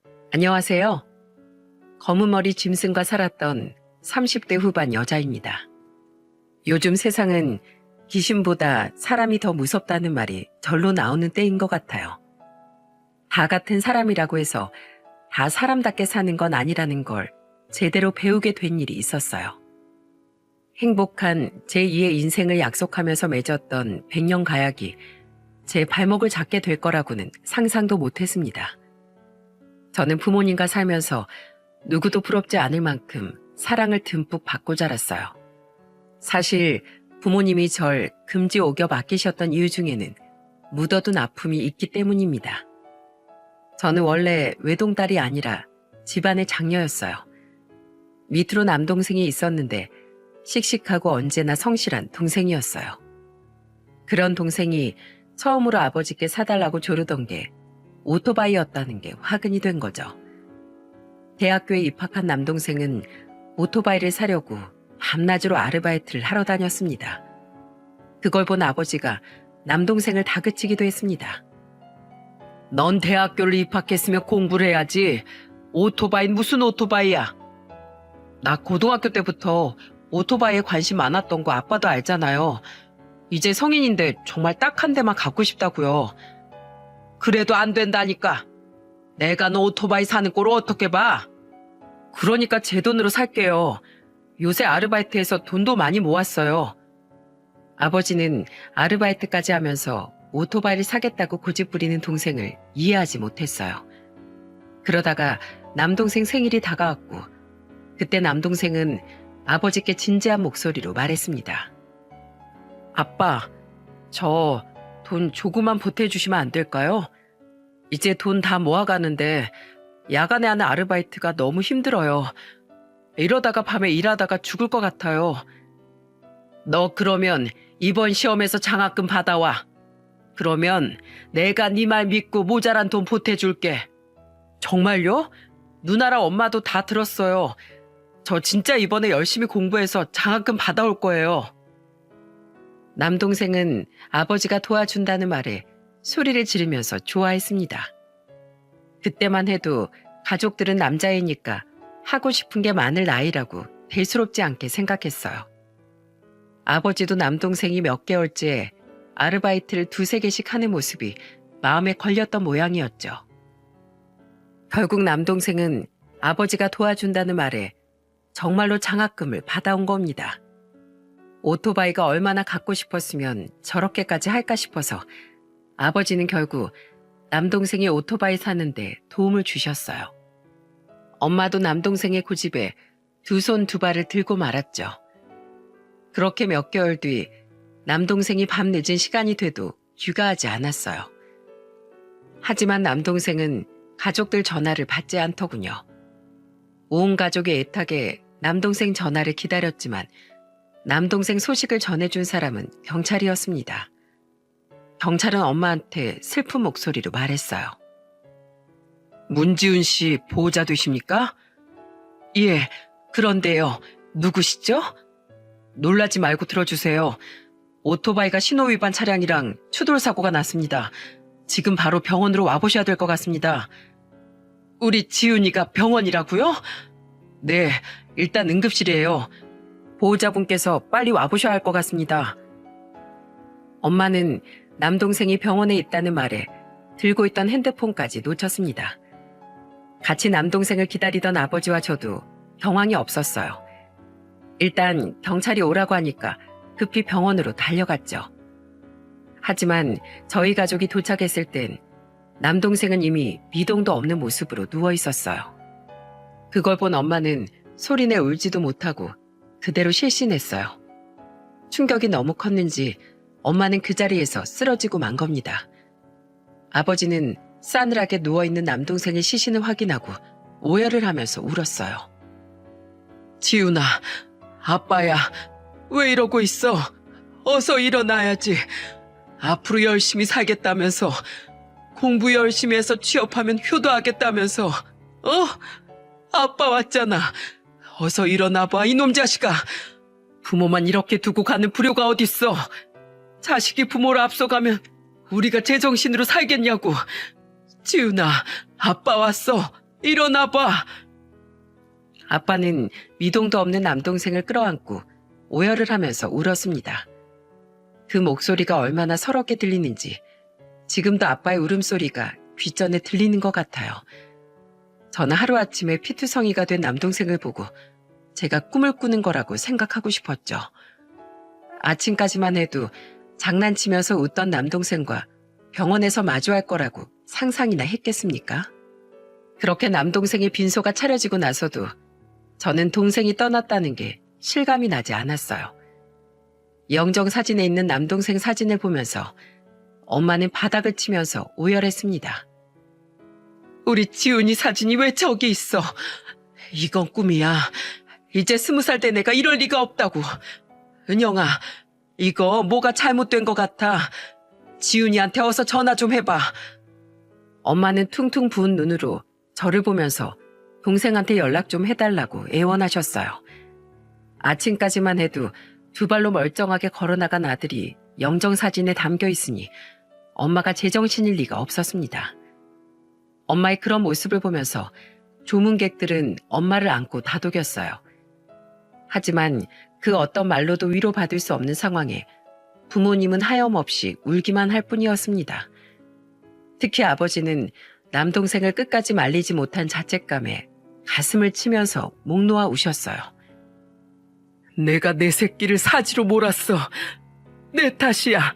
안녕하세요. 검은 머리 짐승과 살았던 30대 후반 여자입니다. 요즘 세상은 귀신보다 사람이 더 무섭다는 말이 절로 나오는 때인 것 같아요. 다 같은 사람이라고 해서 다 사람답게 사는 건 아니라는 걸 제대로 배우게 된 일이 있었어요. 행복한 제2의 인생을 약속하면서 맺었던 100년 가약이 제 발목을 잡게 될 거라고는 상상도 못했습니다. 저는 부모님과 살면서 누구도 부럽지 않을 만큼 사랑을 듬뿍 받고 자랐어요. 사실 부모님이 절 금지옥엽 아끼셨던 이유 중에는 묻어둔 아픔이 있기 때문입니다. 저는 원래 외동딸이 아니라 집안의 장녀였어요. 밑으로 남동생이 있었는데 씩씩하고 언제나 성실한 동생이었어요. 그런 동생이 처음으로 아버지께 사달라고 조르던 게 오토바이였다는 게 화근이 된 거죠. 대학교에 입학한 남동생은 오토바이를 사려고 밤낮으로 아르바이트를 하러 다녔습니다. 그걸 본 아버지가 남동생을 다그치기도 했습니다. 넌 대학교를 입학했으면 공부를 해야지. 오토바이는 무슨 오토바이야. 나 고등학교 때부터 오토바이에 관심 많았던 거 아빠도 알잖아요. 이제 성인인데 정말 딱 한 대만 갖고 싶다고요. 그래도 안 된다니까. 내가 너 오토바이 사는 꼴을 어떻게 봐? 그러니까 제 돈으로 살게요. 요새 아르바이트해서 돈도 많이 모았어요. 아버지는 아르바이트까지 하면서 오토바이를 사겠다고 고집부리는 동생을 이해하지 못했어요. 그러다가 남동생 생일이 다가왔고 그때 남동생은 아버지께 진지한 목소리로 말했습니다. 아빠, 저 돈 조금만 보태주시면 안 될까요? 이제 돈 다 모아가는데 야간에 하는 아르바이트가 너무 힘들어요. 이러다가 밤에 일하다가 죽을 것 같아요. 너 그러면 이번 시험에서 장학금 받아와. 그러면 내가 네 말 믿고 모자란 돈 보태줄게. 정말요? 누나랑 엄마도 다 들었어요. 저 진짜 이번에 열심히 공부해서 장학금 받아올 거예요. 남동생은 아버지가 도와준다는 말에 소리를 지르면서 좋아했습니다. 그때만 해도 가족들은 남자이니까 하고 싶은 게 많을 나이라고 대수롭지 않게 생각했어요. 아버지도 남동생이 몇 개월째 아르바이트를 2-3개씩 하는 모습이 마음에 걸렸던 모양이었죠. 결국 남동생은 아버지가 도와준다는 말에 정말로 장학금을 받아온 겁니다. 오토바이가 얼마나 갖고 싶었으면 저렇게까지 할까 싶어서 아버지는 결국 남동생이 오토바이 사는데 도움을 주셨어요. 엄마도 남동생의 고집에 두 손 두 발을 들고 말았죠. 그렇게 몇 개월 뒤 남동생이 밤늦은 시간이 돼도 귀가하지 않았어요. 하지만 남동생은 가족들 전화를 받지 않더군요. 온 가족이 애타게 남동생 전화를 기다렸지만 남동생 소식을 전해준 사람은 경찰이었습니다. 경찰은 엄마한테 슬픈 목소리로 말했어요. 문지훈 씨 보호자 되십니까? 예, 그런데요. 누구시죠? 놀라지 말고 들어주세요. 오토바이가 신호위반 차량이랑 추돌사고가 났습니다. 지금 바로 병원으로 와보셔야 될 것 같습니다. 우리 지훈이가 병원이라고요? 네, 일단 응급실이에요. 보호자분께서 빨리 와보셔야 할 것 같습니다. 엄마는 남동생이 병원에 있다는 말에 들고 있던 핸드폰까지 놓쳤습니다. 같이 남동생을 기다리던 아버지와 저도 경황이 없었어요. 일단 경찰이 오라고 하니까 급히 병원으로 달려갔죠. 하지만 저희 가족이 도착했을 땐 남동생은 이미 미동도 없는 모습으로 누워 있었어요. 그걸 본 엄마는 소리내 울지도 못하고 그대로 실신했어요. 충격이 너무 컸는지 엄마는 그 자리에서 쓰러지고 만 겁니다. 아버지는 싸늘하게 누워있는 남동생의 시신을 확인하고 오열을 하면서 울었어요. 지훈아, 아빠야, 왜 이러고 있어? 어서 일어나야지. 앞으로 열심히 살겠다면서, 공부 열심히 해서 취업하면 효도하겠다면서, 아빠 왔잖아. 어서 일어나봐, 이놈 자식아. 부모만 이렇게 두고 가는 불효가 어딨어. 자식이 부모를 앞서가면 우리가 제정신으로 살겠냐고. 지훈아, 아빠 왔어. 일어나봐! 아빠는 미동도 없는 남동생을 끌어안고 오열을 하면서 울었습니다. 그 목소리가 얼마나 서럽게 들리는지 지금도 아빠의 울음소리가 귓전에 들리는 것 같아요. 저는 하루아침에 피투성이가 된 남동생을 보고 제가 꿈을 꾸는 거라고 생각하고 싶었죠. 아침까지만 해도 장난치면서 웃던 남동생과 병원에서 마주할 거라고 상상이나 했겠습니까? 그렇게 남동생의 빈소가 차려지고 나서도 저는 동생이 떠났다는 게 실감이 나지 않았어요. 영정 사진에 있는 남동생 사진을 보면서 엄마는 바닥을 치면서 오열했습니다. 우리 지훈이 사진이 왜 저기 있어? 이건 꿈이야. 이제 20살 된 애가 이럴 리가 없다고. 은영아, 이거 뭐가 잘못된 것 같아. 지훈이한테 어서 전화 좀 해봐. 엄마는 퉁퉁 부은 눈으로 저를 보면서 동생한테 연락 좀 해달라고 애원하셨어요. 아침까지만 해도 두 발로 멀쩡하게 걸어나간 아들이 영정사진에 담겨 있으니 엄마가 제정신일 리가 없었습니다. 엄마의 그런 모습을 보면서 조문객들은 엄마를 안고 다독였어요. 하지만 그 어떤 말로도 위로받을 수 없는 상황에 부모님은 하염없이 울기만 할 뿐이었습니다. 특히 아버지는 남동생을 끝까지 말리지 못한 자책감에 가슴을 치면서 목 놓아 우셨어요. 내가 내 새끼를 사지로 몰았어. 내 탓이야.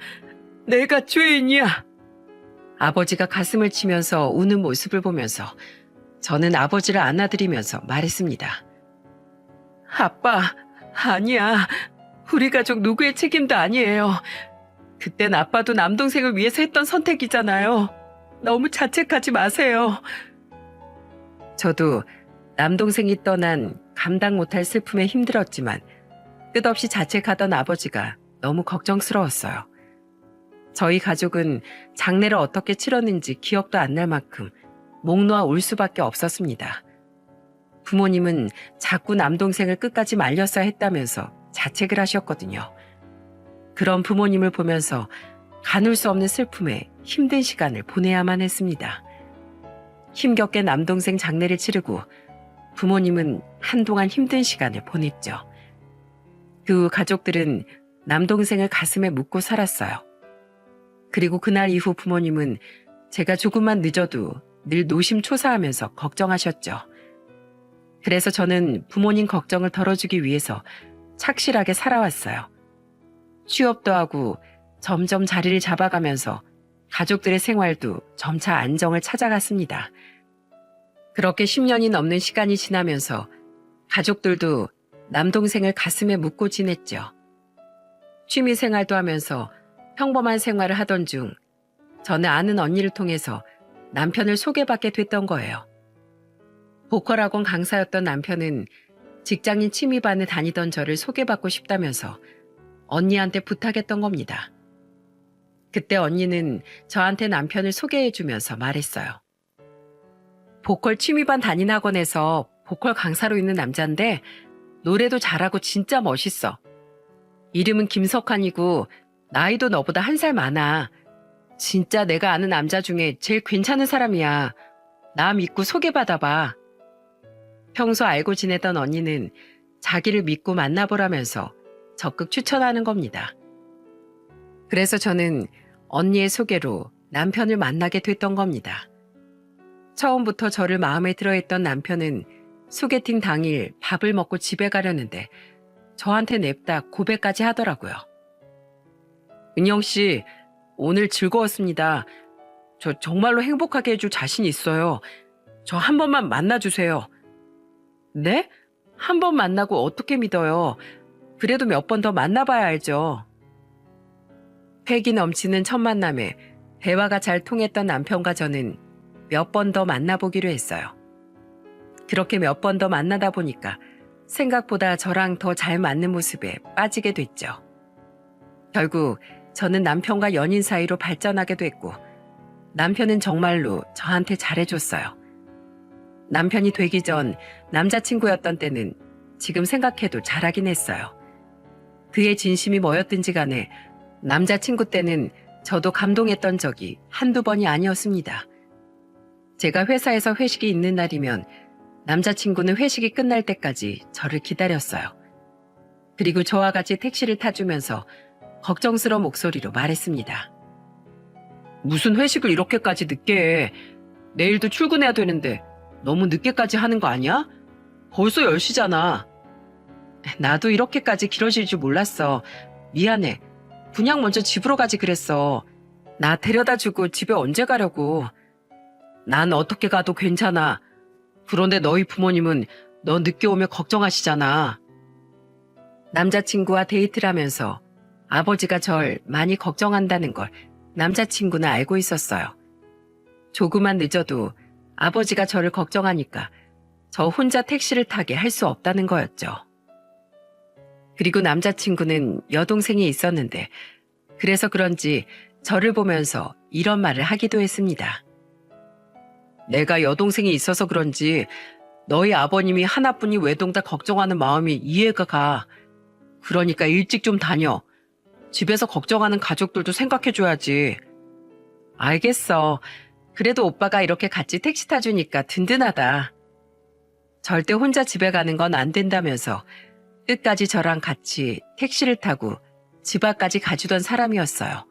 내가 죄인이야. 아버지가 가슴을 치면서 우는 모습을 보면서 저는 아버지를 안아드리면서 말했습니다. 아빠, 아니야. 우리 가족 누구의 책임도 아니에요. 그땐 아빠도 남동생을 위해서 했던 선택이잖아요. 너무 자책하지 마세요. 저도 남동생이 떠난 감당 못할 슬픔에 힘들었지만 끝없이 자책하던 아버지가 너무 걱정스러웠어요. 저희 가족은 장례를 어떻게 치렀는지 기억도 안 날 만큼 목 놓아 울 수밖에 없었습니다. 부모님은 자꾸 남동생을 끝까지 말렸어야 했다면서 자책을 하셨거든요. 그런 부모님을 보면서 가눌 수 없는 슬픔에 힘든 시간을 보내야만 했습니다. 힘겹게 남동생 장례를 치르고 부모님은 한동안 힘든 시간을 보냈죠. 그 후 가족들은 남동생을 가슴에 묻고 살았어요. 그리고 그날 이후 부모님은 제가 조금만 늦어도 늘 노심초사하면서 걱정하셨죠. 그래서 저는 부모님 걱정을 덜어주기 위해서 착실하게 살아왔어요. 취업도 하고 점점 자리를 잡아가면서 가족들의 생활도 점차 안정을 찾아갔습니다. 그렇게 10년이 넘는 시간이 지나면서 가족들도 남동생을 가슴에 묻고 지냈죠. 취미 생활도 하면서 평범한 생활을 하던 중 저는 아는 언니를 통해서 남편을 소개받게 됐던 거예요. 보컬학원 강사였던 남편은 직장인 취미반에 다니던 저를 소개받고 싶다면서 언니한테 부탁했던 겁니다. 그때 언니는 저한테 남편을 소개해주면서 말했어요. 보컬 취미반 다니는 학원에서 보컬 강사로 있는 남자인데 노래도 잘하고 진짜 멋있어. 이름은 김석환이고 나이도 너보다 1살 많아. 진짜 내가 아는 남자 중에 제일 괜찮은 사람이야. 나 믿고 소개받아봐. 평소 알고 지내던 언니는 자기를 믿고 만나보라면서 적극 추천하는 겁니다. 그래서 저는 언니의 소개로 남편을 만나게 됐던 겁니다. 처음부터 저를 마음에 들어했던 남편은 소개팅 당일 밥을 먹고 집에 가려는데 저한테 냅다 고백까지 하더라고요. 은영 씨, 오늘 즐거웠습니다. 저 정말로 행복하게 해줄 자신 있어요. 저 한 번만 만나주세요. 네? 한 번 만나고 어떻게 믿어요? 그래도 몇 번 더 만나봐야 알죠. 패기 넘치는 첫 만남에 대화가 잘 통했던 남편과 저는 몇 번 더 만나보기로 했어요. 그렇게 몇 번 더 만나다 보니까 생각보다 저랑 더 잘 맞는 모습에 빠지게 됐죠. 결국 저는 남편과 연인 사이로 발전하게 됐고 남편은 정말로 저한테 잘해줬어요. 남편이 되기 전 남자친구였던 때는 지금 생각해도 잘하긴 했어요. 그의 진심이 뭐였든지 간에 남자친구 때는 저도 감동했던 적이 한두 번이 아니었습니다. 제가 회사에서 회식이 있는 날이면 남자친구는 회식이 끝날 때까지 저를 기다렸어요. 그리고 저와 같이 택시를 타주면서 걱정스러운 목소리로 말했습니다. 무슨 회식을 이렇게까지 늦게 해. 내일도 출근해야 되는데 너무 늦게까지 하는 거 아니야? 벌써 10시잖아. 나도 이렇게까지 길어질 줄 몰랐어. 미안해. 그냥 먼저 집으로 가지 그랬어. 나 데려다 주고 집에 언제 가려고. 난 어떻게 가도 괜찮아. 그런데 너희 부모님은 너 늦게 오면 걱정하시잖아. 남자친구와 데이트를 하면서 아버지가 절 많이 걱정한다는 걸 남자친구는 알고 있었어요. 조금만 늦어도 아버지가 저를 걱정하니까 저 혼자 택시를 타게 할 수 없다는 거였죠. 그리고 남자친구는 여동생이 있었는데 그래서 그런지 저를 보면서 이런 말을 하기도 했습니다. 내가 여동생이 있어서 그런지 너희 아버님이 하나뿐인 외동딸 걱정하는 마음이 이해가 가. 그러니까 일찍 좀 다녀. 집에서 걱정하는 가족들도 생각해줘야지. 알겠어. 그래도 오빠가 이렇게 같이 택시 타주니까 든든하다. 절대 혼자 집에 가는 건 안 된다면서 끝까지 저랑 같이 택시를 타고 집 앞까지 가주던 사람이었어요.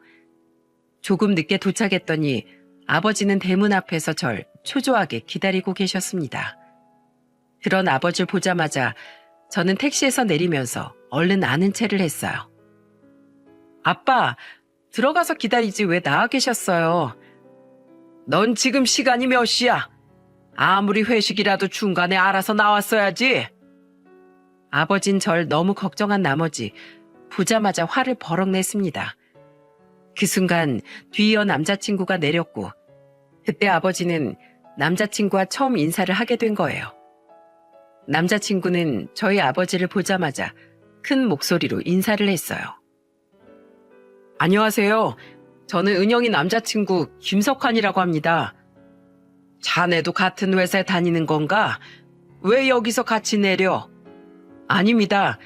조금 늦게 도착했더니 아버지는 대문 앞에서 절 초조하게 기다리고 계셨습니다. 그런 아버지를 보자마자 저는 택시에서 내리면서 얼른 아는 체를 했어요. 아빠, 들어가서 기다리지 왜 나와 계셨어요? 넌 지금 시간이 몇 시야? 아무리 회식이라도 중간에 알아서 나왔어야지. 아버진 절 너무 걱정한 나머지 보자마자 화를 버럭 냈습니다. 그 순간 뒤이어 남자친구가 내렸고 그때 아버지는 남자친구와 처음 인사를 하게 된 거예요. 남자친구는 저희 아버지를 보자마자 큰 목소리로 인사를 했어요. 안녕하세요. 저는 은영이 남자친구 김석환이라고 합니다. 자네도 같은 회사에 다니는 건가? 왜 여기서 같이 내려? 아닙니다.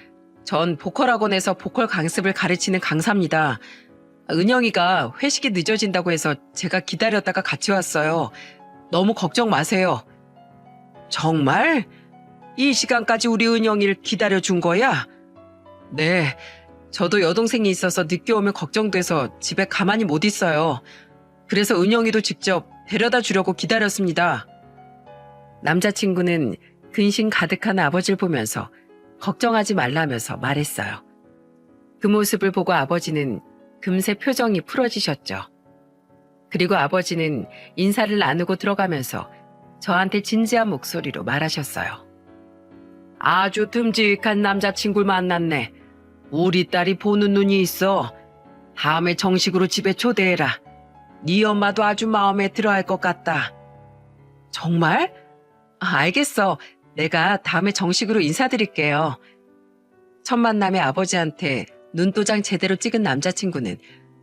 전 보컬 학원에서 보컬 강습을 가르치는 강사입니다. 은영이가 회식이 늦어진다고 해서 제가 기다렸다가 같이 왔어요. 너무 걱정 마세요. 정말? 이 시간까지 우리 은영이를 기다려준 거야? 네. 저도 여동생이 있어서 늦게 오면 걱정돼서 집에 가만히 못 있어요. 그래서 은영이도 직접 데려다 주려고 기다렸습니다. 남자친구는 근심 가득한 아버지를 보면서 걱정하지 말라면서 말했어요. 그 모습을 보고 아버지는 금세 표정이 풀어지셨죠. 그리고 아버지는 인사를 나누고 들어가면서 저한테 진지한 목소리로 말하셨어요. 아주 듬직한 남자친구를 만났네. 우리 딸이 보는 눈이 있어. 다음에 정식으로 집에 초대해라. 네 엄마도 아주 마음에 들어할 것 같다. 정말? 알겠어. 내가 다음에 정식으로 인사드릴게요. 첫 만남에 아버지한테 눈도장 제대로 찍은 남자친구는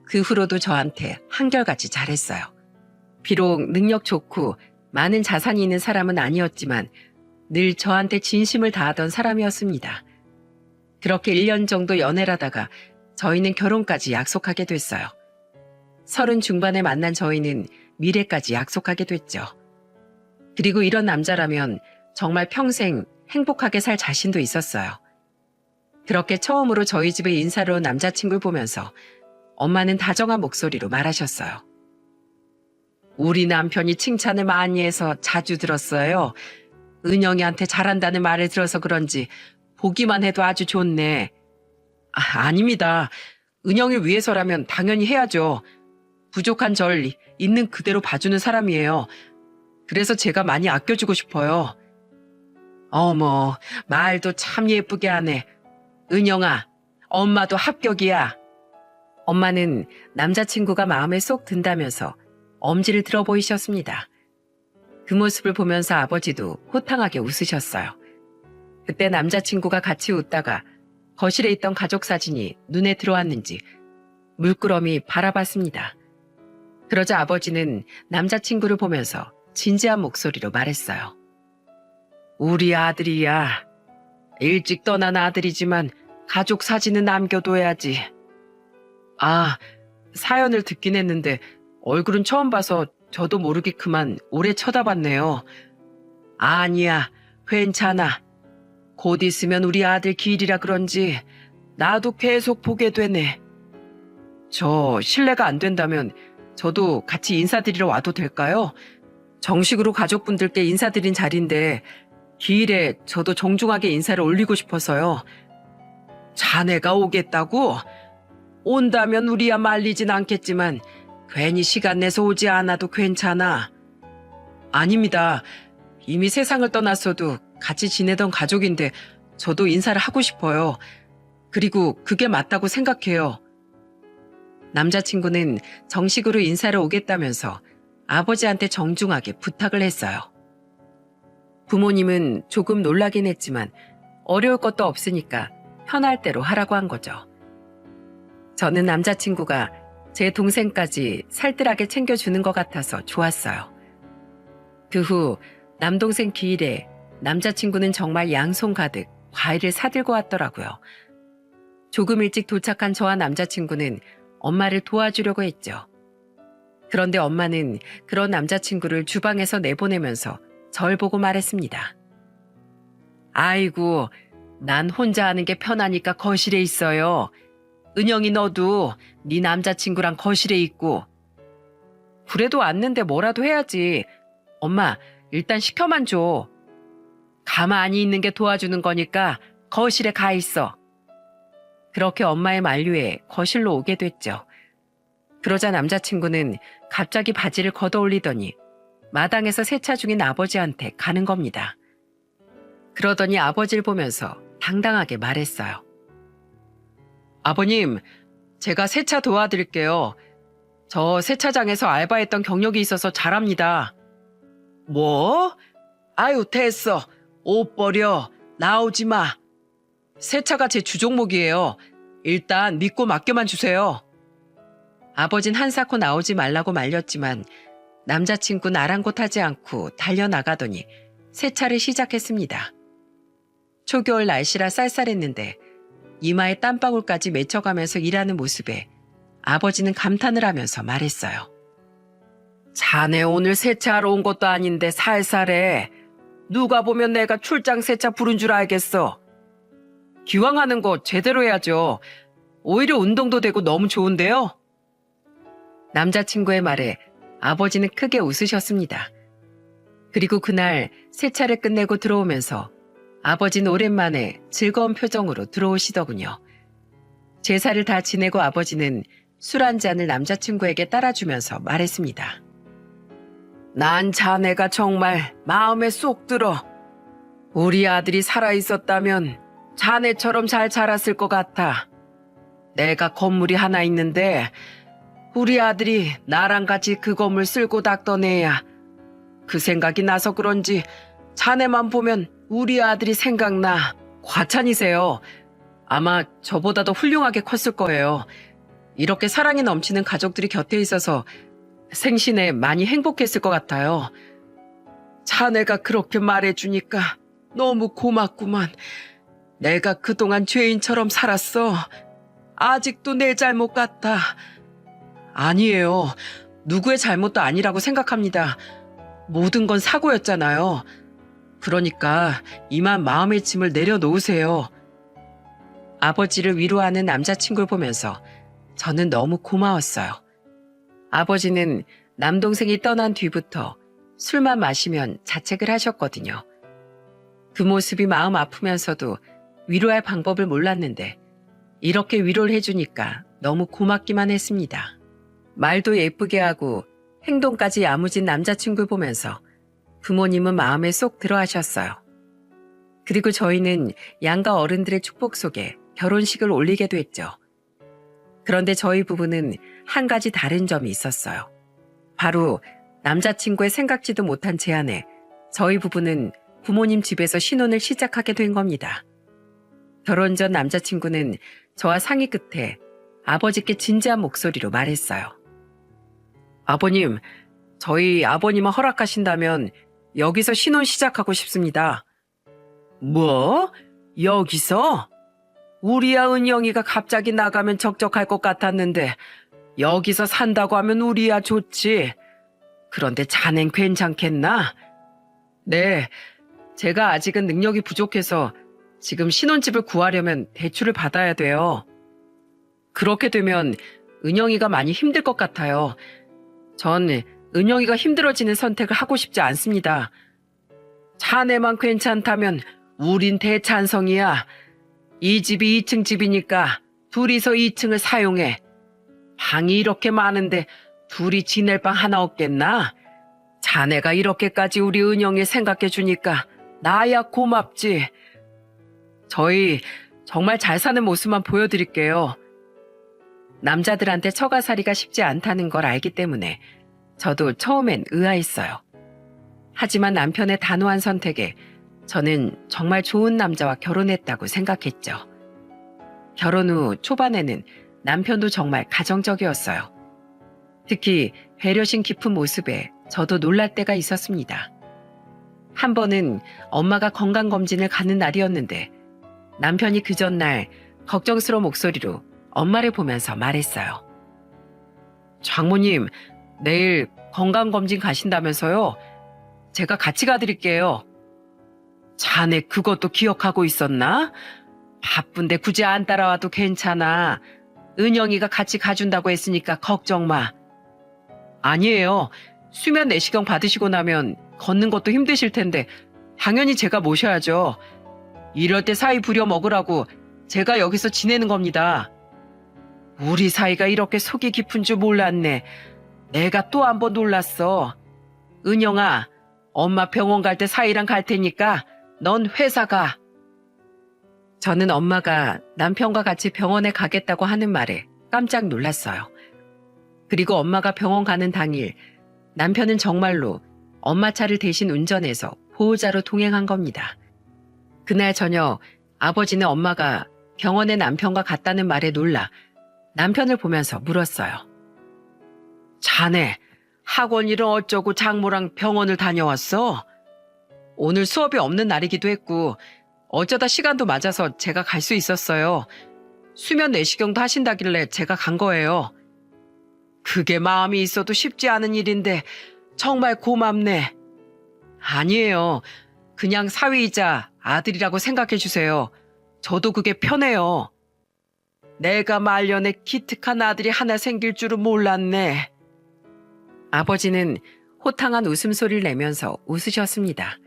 그 후로도 저한테 한결같이 잘했어요. 비록 능력 좋고 많은 자산이 있는 사람은 아니었지만 늘 저한테 진심을 다하던 사람이었습니다. 그렇게 1년 정도 연애를 하다가 저희는 결혼까지 약속하게 됐어요. 30 중반에 만난 저희는 미래까지 약속하게 됐죠. 그리고 이런 남자라면 정말 평생 행복하게 살 자신도 있었어요. 그렇게 처음으로 저희 집에 인사를 온 남자친구를 보면서 엄마는 다정한 목소리로 말하셨어요. 우리 남편이 칭찬을 많이 해서 자주 들었어요. 은영이한테 잘한다는 말을 들어서 그런지 보기만 해도 아주 좋네. 아닙니다. 은영을 위해서라면 당연히 해야죠. 부족한 절 있는 그대로 봐주는 사람이에요. 그래서 제가 많이 아껴주고 싶어요. 어머, 말도 참 예쁘게 하네. 은영아, 엄마도 합격이야. 엄마는 남자친구가 마음에 쏙 든다면서 엄지를 들어 보이셨습니다. 그 모습을 보면서 아버지도 호탕하게 웃으셨어요. 그때 남자친구가 같이 웃다가 거실에 있던 가족 사진이 눈에 들어왔는지 물끄러미 바라봤습니다. 그러자 아버지는 남자친구를 보면서 진지한 목소리로 말했어요. 우리 아들이야. 일찍 떠난 아들이지만 가족 사진은 남겨둬야지. 아, 사연을 듣긴 했는데 얼굴은 처음 봐서 저도 모르게 그만 오래 쳐다봤네요. 아니야, 괜찮아. 곧 있으면 우리 아들 길이라 그런지 나도 계속 보게 되네. 저 실례가 안 된다면 저도 같이 인사드리러 와도 될까요? 정식으로 가족분들께 인사드린 자리인데 기일에 저도 정중하게 인사를 올리고 싶어서요. 자네가 오겠다고? 온다면 우리야 말리진 않겠지만 괜히 시간 내서 오지 않아도 괜찮아. 아닙니다. 이미 세상을 떠났어도 같이 지내던 가족인데 저도 인사를 하고 싶어요. 그리고 그게 맞다고 생각해요. 남자친구는 정식으로 인사를 오겠다면서 아버지한테 정중하게 부탁을 했어요. 부모님은 조금 놀라긴 했지만 어려울 것도 없으니까 편할 대로 하라고 한 거죠. 저는 남자친구가 제 동생까지 살뜰하게 챙겨주는 것 같아서 좋았어요. 그 후 남동생 기일에 남자친구는 정말 양손 가득 과일을 사들고 왔더라고요. 조금 일찍 도착한 저와 남자친구는 엄마를 도와주려고 했죠. 그런데 엄마는 그런 남자친구를 주방에서 내보내면서 절 보고 말했습니다. 아이고, 난 혼자 하는 게 편하니까 거실에 있어요. 은영이 너도 네 남자친구랑 거실에 있고. 그래도 왔는데 뭐라도 해야지. 엄마, 일단 시켜만 줘. 가만히 있는 게 도와주는 거니까 거실에 가 있어. 그렇게 엄마의 만류에 거실로 오게 됐죠. 그러자 남자친구는 갑자기 바지를 걷어올리더니 마당에서 세차 중인 아버지한테 가는 겁니다. 그러더니 아버지를 보면서 당당하게 말했어요. 아버님, 제가 세차 도와드릴게요. 저 세차장에서 알바했던 경력이 있어서 잘합니다. 뭐? 아유, 됐어. 옷 버려. 나오지 마. 세차가 제 주종목이에요. 일단 믿고 맡겨만 주세요. 아버진 한사코 나오지 말라고 말렸지만 남자친구는 아랑곳하지 않고 달려나가더니 세차를 시작했습니다. 초겨울 날씨라 쌀쌀했는데 이마에 땀방울까지 맺혀가면서 일하는 모습에 아버지는 감탄을 하면서 말했어요. 자네 오늘 세차하러 온 것도 아닌데 살살해. 누가 보면 내가 출장 세차 부른 줄 알겠어. 기왕 하는 거 제대로 해야죠. 오히려 운동도 되고 너무 좋은데요. 남자친구의 말에 아버지는 크게 웃으셨습니다. 그리고 그날 세차를 끝내고 들어오면서 아버지는 오랜만에 즐거운 표정으로 들어오시더군요. 제사를 다 지내고 아버지는 술 한 잔을 남자친구에게 따라주면서 말했습니다. 난 자네가 정말 마음에 쏙 들어. 우리 아들이 살아있었다면 자네처럼 잘 자랐을 것 같아. 내가 건물이 하나 있는데 우리 아들이 나랑 같이 그 건물 쓸고 닦던 애야. 그 생각이 나서 그런지 자네만 보면 우리 아들이 생각나. 과찬이세요. 아마 저보다 더 훌륭하게 컸을 거예요. 이렇게 사랑이 넘치는 가족들이 곁에 있어서 생신에 많이 행복했을 것 같아요. 자네가 그렇게 말해주니까 너무 고맙구만. 내가 그동안 죄인처럼 살았어. 아직도 내 잘못 같아. 아니에요. 누구의 잘못도 아니라고 생각합니다. 모든 건 사고였잖아요. 그러니까 이만 마음의 짐을 내려놓으세요. 아버지를 위로하는 남자친구를 보면서 저는 너무 고마웠어요. 아버지는 남동생이 떠난 뒤부터 술만 마시면 자책을 하셨거든요. 그 모습이 마음 아프면서도 위로할 방법을 몰랐는데 이렇게 위로를 해주니까 너무 고맙기만 했습니다. 말도 예쁘게 하고 행동까지 야무진 남자친구를 보면서 부모님은 마음에 쏙 들어 하셨어요. 그리고 저희는 양가 어른들의 축복 속에 결혼식을 올리게 됐죠. 그런데 저희 부부는 한 가지 다른 점이 있었어요. 바로 남자친구의 생각지도 못한 제안에 저희 부부는 부모님 집에서 신혼을 시작하게 된 겁니다. 결혼 전 남자친구는 저와 상의 끝에 아버지께 진지한 목소리로 말했어요. 아버님, 저희 아버님은 허락하신다면 여기서 신혼 시작하고 싶습니다. 뭐? 여기서? 우리야 은영이가 갑자기 나가면 적적할 것 같았는데 여기서 산다고 하면 우리야 좋지. 그런데 자넨 괜찮겠나? 네, 제가 아직은 능력이 부족해서 지금 신혼집을 구하려면 대출을 받아야 돼요. 그렇게 되면 은영이가 많이 힘들 것 같아요. 전 은영이가 힘들어지는 선택을 하고 싶지 않습니다. 자네만 괜찮다면 우린 대찬성이야. 이 집이 2층 집이니까 둘이서 2층을 사용해. 방이 이렇게 많은데 둘이 지낼 방 하나 없겠나? 자네가 이렇게까지 우리 은영이 생각해 주니까 나야 고맙지. 저희 정말 잘 사는 모습만 보여드릴게요. 남자들한테 처가살이가 쉽지 않다는 걸 알기 때문에 저도 처음엔 의아했어요. 하지만 남편의 단호한 선택에 저는 정말 좋은 남자와 결혼했다고 생각했죠. 결혼 후 초반에는 남편도 정말 가정적이었어요. 특히 배려심 깊은 모습에 저도 놀랄 때가 있었습니다. 한 번은 엄마가 건강검진을 가는 날이었는데 남편이 그 전날 걱정스러운 목소리로 엄마를 보면서 말했어요. 장모님, 내일 건강검진 가신다면서요? 제가 같이 가드릴게요. 자네 그것도 기억하고 있었나? 바쁜데 굳이 안 따라와도 괜찮아. 은영이가 같이 가준다고 했으니까 걱정 마. 아니에요. 수면 내시경 받으시고 나면 걷는 것도 힘드실 텐데 당연히 제가 모셔야죠. 이럴 때 사이 부려 먹으라고 제가 여기서 지내는 겁니다. 우리 사이가 이렇게 속이 깊은 줄 몰랐네. 내가 또 한 번 놀랐어. 은영아, 엄마 병원 갈 때 사이랑 갈 테니까 넌 회사 가. 저는 엄마가 남편과 같이 병원에 가겠다고 하는 말에 깜짝 놀랐어요. 그리고 엄마가 병원 가는 당일 남편은 정말로 엄마 차를 대신 운전해서 보호자로 동행한 겁니다. 그날 저녁 아버지는 엄마가 병원에 남편과 갔다는 말에 놀라 남편을 보면서 물었어요. 자네, 학원 일은 어쩌고 장모랑 병원을 다녀왔어? 오늘 수업이 없는 날이기도 했고 어쩌다 시간도 맞아서 제가 갈 수 있었어요. 수면 내시경도 하신다길래 제가 간 거예요. 그게 마음이 있어도 쉽지 않은 일인데 정말 고맙네. 아니에요. 그냥 사위이자 아들이라고 생각해 주세요. 저도 그게 편해요. 내가 말년에 기특한 아들이 하나 생길 줄은 몰랐네. 아버지는 호탕한 웃음소리를 내면서 웃으셨습니다.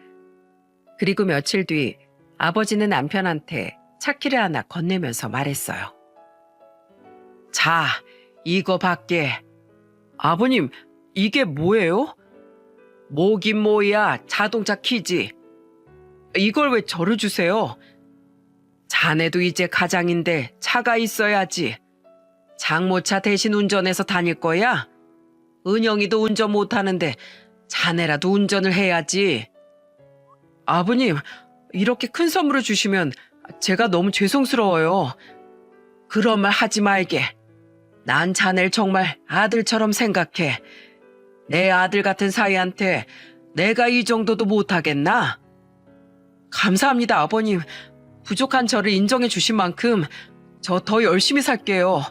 그리고 며칠 뒤 아버지는 남편한테 차키를 하나 건네면서 말했어요. 자, 이거 밖에. 아버님, 이게 뭐예요? 뭐긴 뭐야, 자동차 키지. 이걸 왜 저를 주세요? 자네도 이제 가장인데 차가 있어야지. 장모차 대신 운전해서 다닐 거야? 은영이도 운전 못하는데 자네라도 운전을 해야지. 아버님, 이렇게 큰 선물을 주시면 제가 너무 죄송스러워요. 그런 말 하지 말게. 난 자네를 정말 아들처럼 생각해. 내 아들 같은 사이한테 내가 이 정도도 못하겠나? 감사합니다, 아버님. 부족한 저를 인정해 주신 만큼 저 더 열심히 살게요.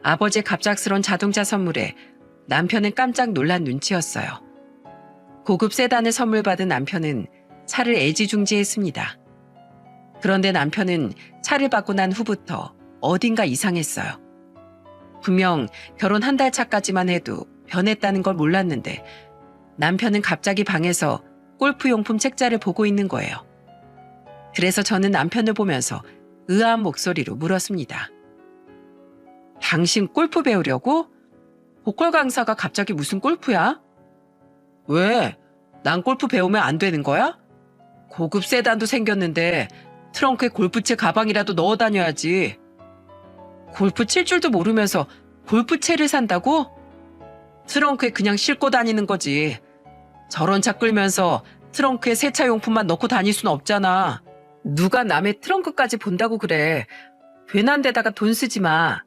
아버지의 갑작스런 자동차 선물에 남편은 깜짝 놀란 눈치였어요. 고급 세단을 선물 받은 남편은 차를 애지중지했습니다. 그런데 남편은 차를 받고 난 후부터 어딘가 이상했어요. 분명 결혼 한 달 차까지만 해도 변했다는 걸 몰랐는데 남편은 갑자기 방에서 골프용품 책자를 보고 있는 거예요. 그래서 저는 남편을 보면서 의아한 목소리로 물었습니다. 당신 골프 배우려고? 보컬 강사가 갑자기 무슨 골프야? 왜? 난 골프 배우면 안 되는 거야? 고급 세단도 생겼는데 트렁크에 골프채 가방이라도 넣어 다녀야지. 골프 칠 줄도 모르면서 골프채를 산다고? 트렁크에 그냥 싣고 다니는 거지. 저런 차 끌면서 트렁크에 세차용품만 넣고 다닐 순 없잖아. 누가 남의 트렁크까지 본다고 그래. 괜한 데다가 돈 쓰지 마.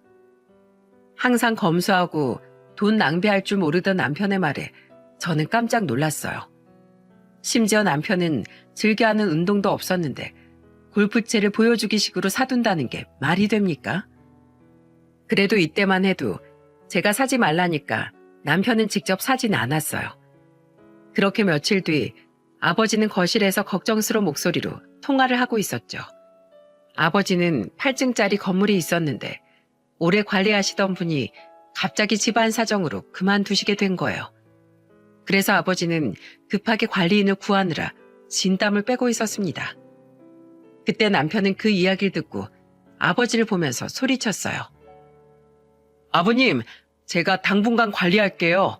항상 검소하고 돈 낭비할 줄 모르던 남편의 말에 저는 깜짝 놀랐어요. 심지어 남편은 즐겨하는 운동도 없었는데 골프채를 보여주기식으로 사둔다는 게 말이 됩니까? 그래도 이때만 해도 제가 사지 말라니까 남편은 직접 사진 않았어요. 그렇게 며칠 뒤 아버지는 거실에서 걱정스러운 목소리로 통화를 하고 있었죠. 아버지는 8층짜리 건물이 있었는데 오래 관리하시던 분이 갑자기 집안 사정으로 그만두시게 된 거예요. 그래서 아버지는 급하게 관리인을 구하느라 진땀을 빼고 있었습니다. 그때 남편은 그 이야기를 듣고 아버지를 보면서 소리쳤어요. 아버님, 제가 당분간 관리할게요.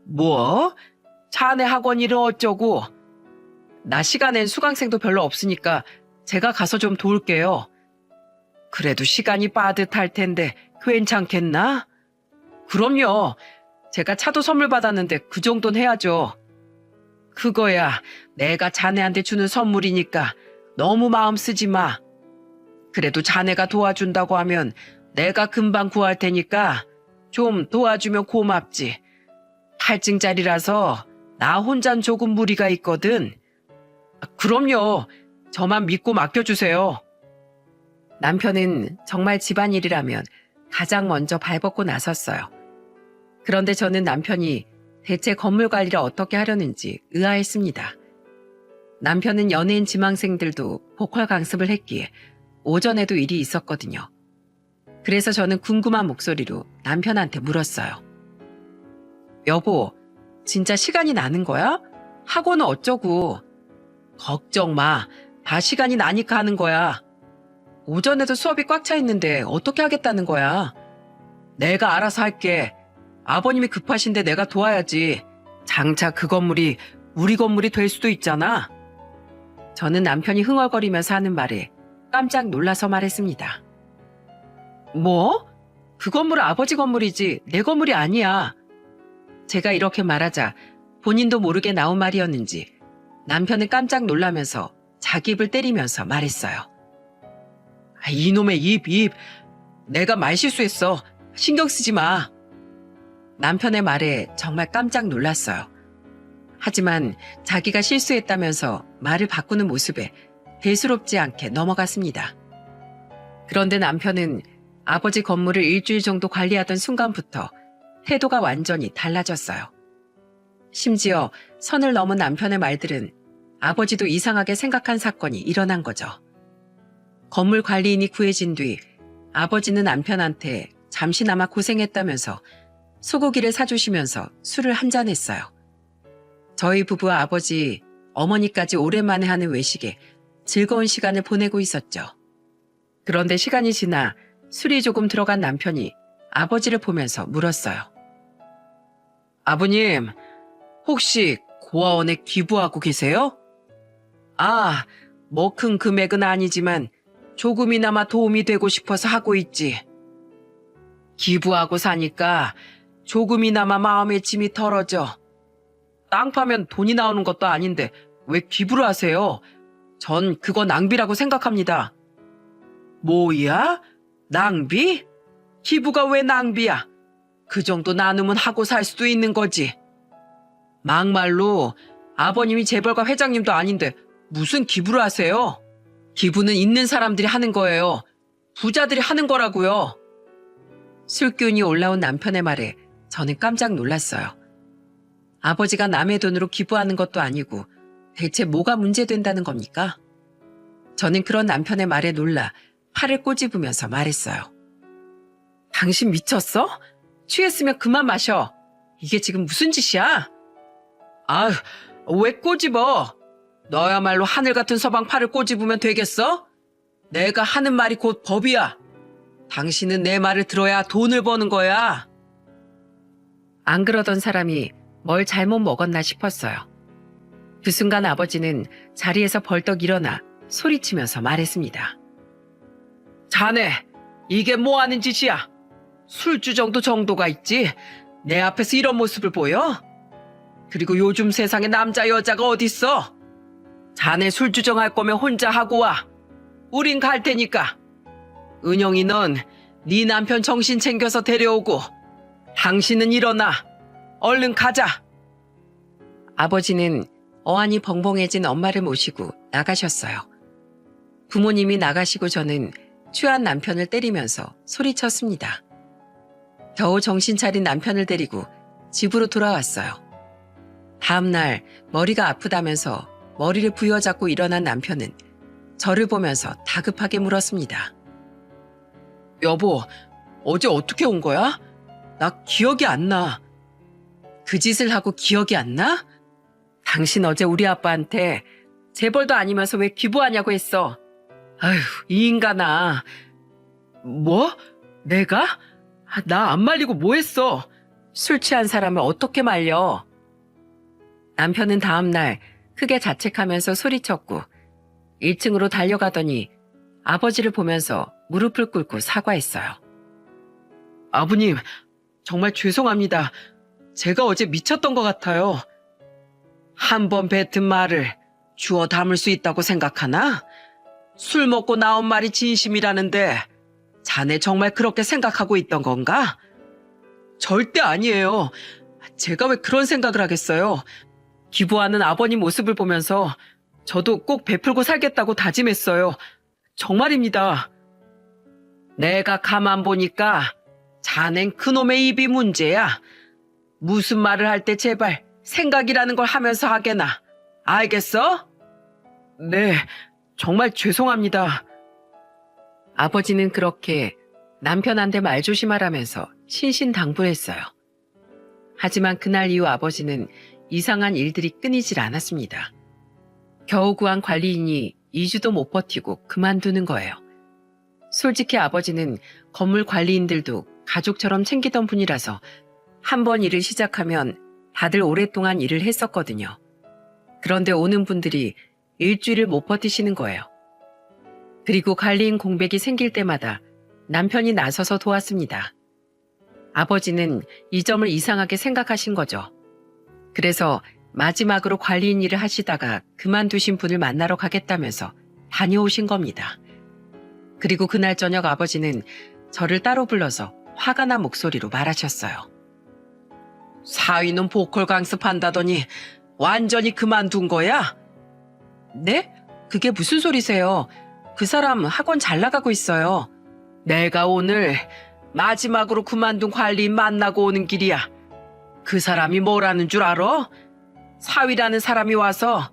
뭐? 자네 학원 일은 어쩌고? 나 시간엔 수강생도 별로 없으니까 제가 가서 좀 도울게요. 그래도 시간이 빠듯할 텐데 괜찮겠나? 그럼요. 제가 차도 선물 받았는데 그 정도는 해야죠. 그거야 내가 자네한테 주는 선물이니까 너무 마음 쓰지 마. 그래도 자네가 도와준다고 하면 내가 금방 구할 테니까 좀 도와주면 고맙지. 8층짜리라서 나 혼잔 조금 무리가 있거든. 그럼요. 저만 믿고 맡겨주세요. 남편은 정말 집안일이라면 가장 먼저 발벗고 나섰어요. 그런데 저는 남편이 대체 건물 관리를 어떻게 하려는지 의아했습니다. 남편은 연예인 지망생들도 보컬 강습을 했기에 오전에도 일이 있었거든요. 그래서 저는 궁금한 목소리로 남편한테 물었어요. 여보, 진짜 시간이 나는 거야? 학원은 어쩌고? 걱정 마. 다 시간이 나니까 하는 거야. 오전에도 수업이 꽉 차 있는데 어떻게 하겠다는 거야? 내가 알아서 할게. 아버님이 급하신데 내가 도와야지. 장차 그 건물이 우리 건물이 될 수도 있잖아. 저는 남편이 흥얼거리면서 하는 말에 깜짝 놀라서 말했습니다. 뭐? 그 건물은 아버지 건물이지 내 건물이 아니야. 제가 이렇게 말하자 본인도 모르게 나온 말이었는지 남편은 깜짝 놀라면서 자기 입을 때리면서 말했어요. 이놈의 입. 내가 말실수했어. 신경 쓰지 마. 남편의 말에 정말 깜짝 놀랐어요. 하지만 자기가 실수했다면서 말을 바꾸는 모습에 대수롭지 않게 넘어갔습니다. 그런데 남편은 아버지 건물을 일주일 정도 관리하던 순간부터 태도가 완전히 달라졌어요. 심지어 선을 넘은 남편의 말들은 아버지도 이상하게 생각한 사건이 일어난 거죠. 건물 관리인이 구해진 뒤 아버지는 남편한테 잠시나마 고생했다면서 소고기를 사주시면서 술을 한잔 했어요. 저희 부부와 아버지, 어머니까지 오랜만에 하는 외식에 즐거운 시간을 보내고 있었죠. 그런데 시간이 지나 술이 조금 들어간 남편이 아버지를 보면서 물었어요. 아버님, 혹시 고아원에 기부하고 계세요? 뭐 큰 금액은 아니지만 조금이나마 도움이 되고 싶어서 하고 있지. 기부하고 사니까 조금이나마 마음의 짐이 덜어져. 땅 파면 돈이 나오는 것도 아닌데 왜 기부를 하세요? 전 그거 낭비라고 생각합니다. 뭐야? 낭비? 기부가 왜 낭비야? 그 정도 나누면 하고 살 수도 있는 거지. 막말로 아버님이 재벌가 회장님도 아닌데 무슨 기부를 하세요? 기부는 있는 사람들이 하는 거예요. 부자들이 하는 거라고요. 술기운이 올라온 남편의 말에 저는 깜짝 놀랐어요. 아버지가 남의 돈으로 기부하는 것도 아니고 대체 뭐가 문제된다는 겁니까? 저는 그런 남편의 말에 놀라 팔을 꼬집으면서 말했어요. 당신 미쳤어? 취했으면 그만 마셔. 이게 지금 무슨 짓이야? 왜 꼬집어? 너야말로 하늘 같은 서방 팔을 꼬집으면 되겠어? 내가 하는 말이 곧 법이야. 당신은 내 말을 들어야 돈을 버는 거야. 안 그러던 사람이 뭘 잘못 먹었나 싶었어요. 그 순간 아버지는 자리에서 벌떡 일어나 소리치면서 말했습니다. 자네, 이게 뭐 하는 짓이야? 술주정도 정도가 있지. 내 앞에서 이런 모습을 보여? 그리고 요즘 세상에 남자 여자가 어딨어? 자네 술주정할 거면 혼자 하고 와. 우린 갈 테니까. 은영이 넌 네 남편 정신 챙겨서 데려오고 당신은 일어나. 얼른 가자. 아버지는 어안이 벙벙해진 엄마를 모시고 나가셨어요. 부모님이 나가시고 저는 취한 남편을 때리면서 소리쳤습니다. 겨우 정신 차린 남편을 데리고 집으로 돌아왔어요. 다음 날 머리가 아프다면서 머리를 부여잡고 일어난 남편은 저를 보면서 다급하게 물었습니다. 여보, 어제 어떻게 온 거야? 나 기억이 안 나. 그 짓을 하고 기억이 안 나? 당신 어제 우리 아빠한테 재벌도 아니면서 왜 기부하냐고 했어. 아휴, 이 인간아. 뭐? 내가? 나 안 말리고 뭐 했어? 술 취한 사람을 어떻게 말려? 남편은 다음 날 크게 자책하면서 소리쳤고 1층으로 달려가더니 아버지를 보면서 무릎을 꿇고 사과했어요. 아버님, 정말 죄송합니다. 제가 어제 미쳤던 것 같아요. 한 번 뱉은 말을 주워 담을 수 있다고 생각하나? 술 먹고 나온 말이 진심이라는데 자네 정말 그렇게 생각하고 있던 건가? 절대 아니에요. 제가 왜 그런 생각을 하겠어요. 기부하는 아버님 모습을 보면서 저도 꼭 베풀고 살겠다고 다짐했어요. 정말입니다. 내가 가만 보니까 자넨 그놈의 입이 문제야. 무슨 말을 할 때 제발 생각이라는 걸 하면서 하게나. 알겠어? 네, 정말 죄송합니다. 아버지는 그렇게 남편한테 말조심하라면서 신신당부했어요. 하지만 그날 이후 아버지는 이상한 일들이 끊이질 않았습니다. 겨우 구한 관리인이 2주도 못 버티고 그만두는 거예요. 솔직히 아버지는 건물 관리인들도 가족처럼 챙기던 분이라서 한 번 일을 시작하면 다들 오랫동안 일을 했었거든요. 그런데 오는 분들이 일주일을 못 버티시는 거예요. 그리고 관리인 공백이 생길 때마다 남편이 나서서 도왔습니다. 아버지는 이 점을 이상하게 생각하신 거죠. 그래서 마지막으로 관리인 일을 하시다가 그만두신 분을 만나러 가겠다면서 다녀오신 겁니다. 그리고 그날 저녁 아버지는 저를 따로 불러서 화가 난 목소리로 말하셨어요. 사위는 보컬 강습한다더니 완전히 그만둔 거야? 네? 그게 무슨 소리세요? 그 사람 학원 잘 나가고 있어요. 내가 오늘 마지막으로 그만둔 관리인 만나고 오는 길이야. 그 사람이 뭐라는 줄 알아? 사위라는 사람이 와서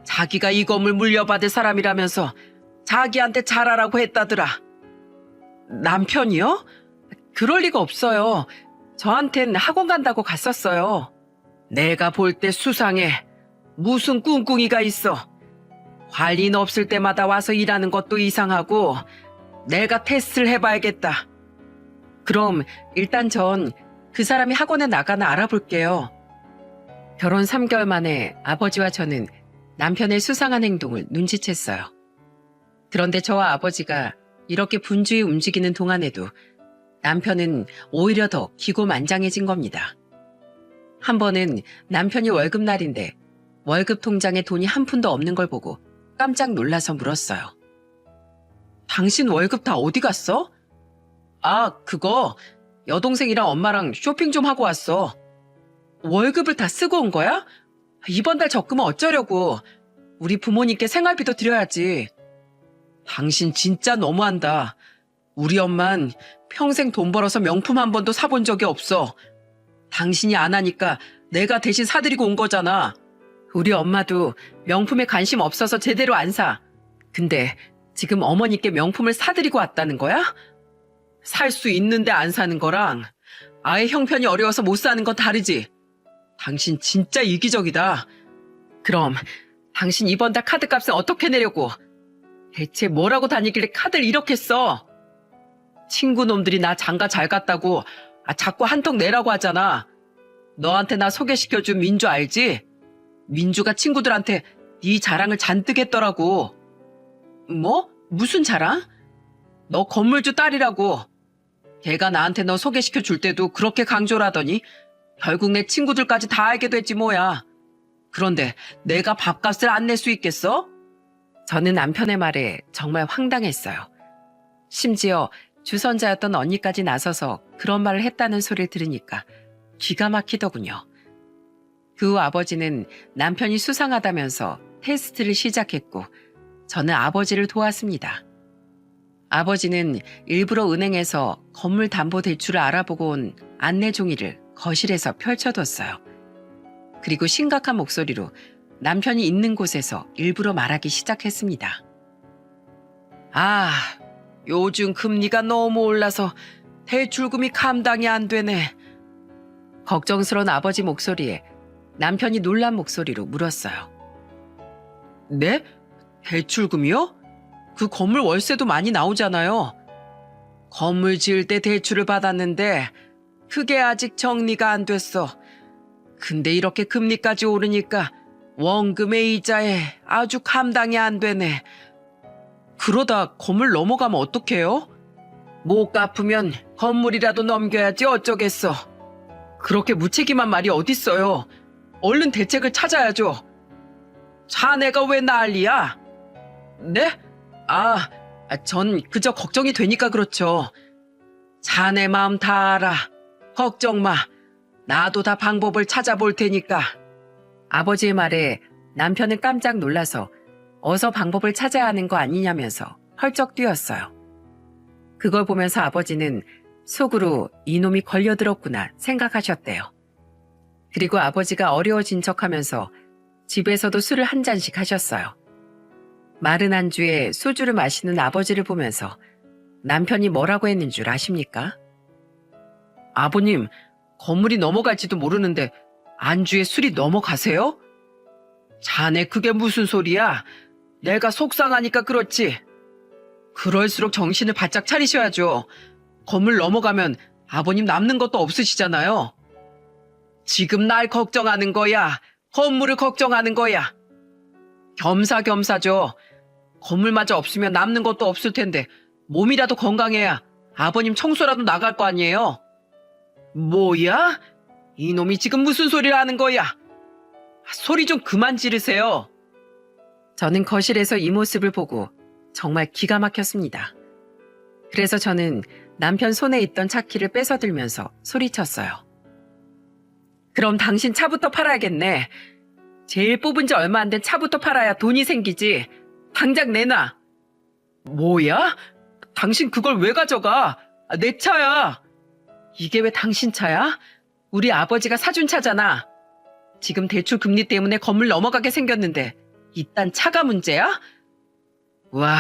자기가 이 건물 물려받을 사람이라면서 자기한테 잘하라고 했다더라. 남편이요? 그럴 리가 없어요. 저한텐 학원 간다고 갔었어요. 내가 볼 때 수상해. 무슨 꿍꿍이가 있어. 관리인 없을 때마다 와서 일하는 것도 이상하고 내가 테스트를 해봐야겠다. 그럼 일단 전 그 사람이 학원에 나가나 알아볼게요. 결혼 3개월 만에 아버지와 저는 남편의 수상한 행동을 눈치챘어요. 그런데 저와 아버지가 이렇게 분주히 움직이는 동안에도 남편은 오히려 더 기고만장해진 겁니다. 한 번은 남편이 월급날인데 월급 통장에 돈이 한 푼도 없는 걸 보고 깜짝 놀라서 물었어요. 당신 월급 다 어디 갔어? 아, 그거 여동생이랑 엄마랑 쇼핑 좀 하고 왔어. 월급을 다 쓰고 온 거야? 이번 달 적금은 어쩌려고. 우리 부모님께 생활비도 드려야지. 당신 진짜 너무한다. 우리 엄만 평생 돈 벌어서 명품 한 번도 사본 적이 없어. 당신이 안 하니까 내가 대신 사드리고 온 거잖아. 우리 엄마도 명품에 관심 없어서 제대로 안 사. 근데 지금 어머니께 명품을 사드리고 왔다는 거야? 살 수 있는데 안 사는 거랑 아예 형편이 어려워서 못 사는 건 다르지. 당신 진짜 이기적이다. 그럼 당신 이번 달 카드값은 어떻게 내려고? 대체 뭐라고 다니길래 카드를 이렇게 써? 친구 놈들이 나 장가 잘 갔다고 자꾸 한턱 내라고 하잖아. 너한테 나 소개시켜준 민주 알지? 민주가 친구들한테 네 자랑을 잔뜩 했더라고. 뭐? 무슨 자랑? 너 건물주 딸이라고. 걔가 나한테 너 소개시켜 줄 때도 그렇게 강조를 하더니 결국 내 친구들까지 다 알게 됐지 뭐야. 그런데 내가 밥값을 안 낼 수 있겠어? 저는 남편의 말에 정말 황당했어요. 심지어 주선자였던 언니까지 나서서 그런 말을 했다는 소리를 들으니까 기가 막히더군요. 그 후 아버지는 남편이 수상하다면서 테스트를 시작했고 저는 아버지를 도왔습니다. 아버지는 일부러 은행에서 건물 담보 대출을 알아보고 온 안내 종이를 거실에서 펼쳐뒀어요. 그리고 심각한 목소리로 남편이 있는 곳에서 일부러 말하기 시작했습니다. 아, 요즘 금리가 너무 올라서 대출금이 감당이 안 되네. 걱정스러운 아버지 목소리에 남편이 놀란 목소리로 물었어요. 네? 대출금이요? 그 건물 월세도 많이 나오잖아요. 건물 지을 때 대출을 받았는데 그게 아직 정리가 안 됐어. 근데 이렇게 금리까지 오르니까 원금의 이자에 아주 감당이 안 되네. 그러다 건물 넘어가면 어떡해요? 못 갚으면 건물이라도 넘겨야지 어쩌겠어. 그렇게 무책임한 말이 어딨어요. 얼른 대책을 찾아야죠. 자네가 왜 난리야? 네? 전 그저 걱정이 되니까 그렇죠. 자네 마음 다 알아. 걱정 마. 나도 다 방법을 찾아볼 테니까. 아버지의 말에 남편은 깜짝 놀라서 어서 방법을 찾아야 하는 거 아니냐면서 펄쩍 뛰었어요. 그걸 보면서 아버지는 속으로 이놈이 걸려들었구나 생각하셨대요. 그리고 아버지가 어려워진 척하면서 집에서도 술을 한 잔씩 하셨어요. 마른 안주에 소주를 마시는 아버지를 보면서 남편이 뭐라고 했는 줄 아십니까? 아버님, 건물이 넘어갈지도 모르는데 안주에 술이 넘어가세요? 자네 그게 무슨 소리야? 내가 속상하니까 그렇지. 그럴수록 정신을 바짝 차리셔야죠. 건물 넘어가면 아버님 남는 것도 없으시잖아요. 지금 날 걱정하는 거야? 건물을 걱정하는 거야? 겸사겸사죠. 건물마저 없으면 남는 것도 없을 텐데 몸이라도 건강해야 아버님 청소라도 나갈 거 아니에요. 뭐야? 이놈이 지금 무슨 소리를 하는 거야? 소리 좀 그만 지르세요. 저는 거실에서 이 모습을 보고 정말 기가 막혔습니다. 그래서 저는 남편 손에 있던 차키를 뺏어들면서 소리쳤어요. 그럼 당신 차부터 팔아야겠네. 제일 뽑은 지 얼마 안 된 차부터 팔아야 돈이 생기지. 당장 내놔. 뭐야? 당신 그걸 왜 가져가? 내 차야. 이게 왜 당신 차야? 우리 아버지가 사준 차잖아. 지금 대출 금리 때문에 건물 넘어가게 생겼는데 이딴 차가 문제야? 와,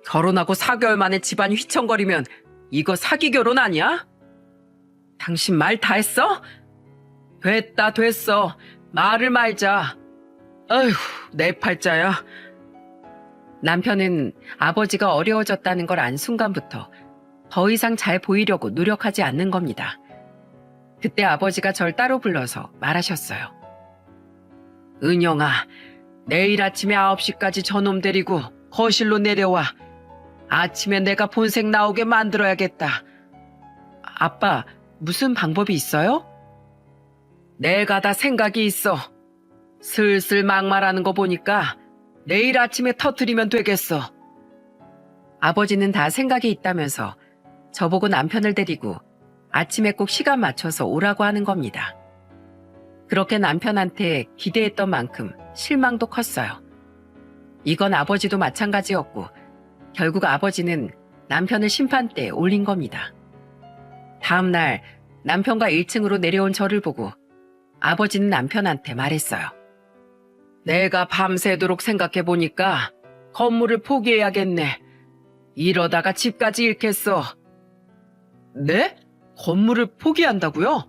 결혼하고 4개월 만에 집안이 휘청거리면 이거 사기 결혼 아니야? 당신 말 다 했어? 됐다 됐어. 말을 말자. 아휴, 내 팔자야. 남편은 아버지가 어려워졌다는 걸 안 순간부터 더 이상 잘 보이려고 노력하지 않는 겁니다. 그때 아버지가 절 따로 불러서 말하셨어요. 은영아, 내일 아침에 9시까지 저놈 데리고 거실로 내려와. 아침에 내가 본색 나오게 만들어야겠다. 아빠, 무슨 방법이 있어요? 내가 다 생각이 있어. 슬슬 막말하는 거 보니까 내일 아침에 터뜨리면 되겠어. 아버지는 다 생각이 있다면서 저보고 남편을 데리고 아침에 꼭 시간 맞춰서 오라고 하는 겁니다. 그렇게 남편한테 기대했던 만큼 실망도 컸어요. 이건 아버지도 마찬가지였고 결국 아버지는 남편을 심판대에 올린 겁니다. 다음 날 남편과 1층으로 내려온 저를 보고 아버지는 남편한테 말했어요. 내가 밤새도록 생각해보니까 건물을 포기해야겠네. 이러다가 집까지 잃겠어. 네? 건물을 포기한다고요?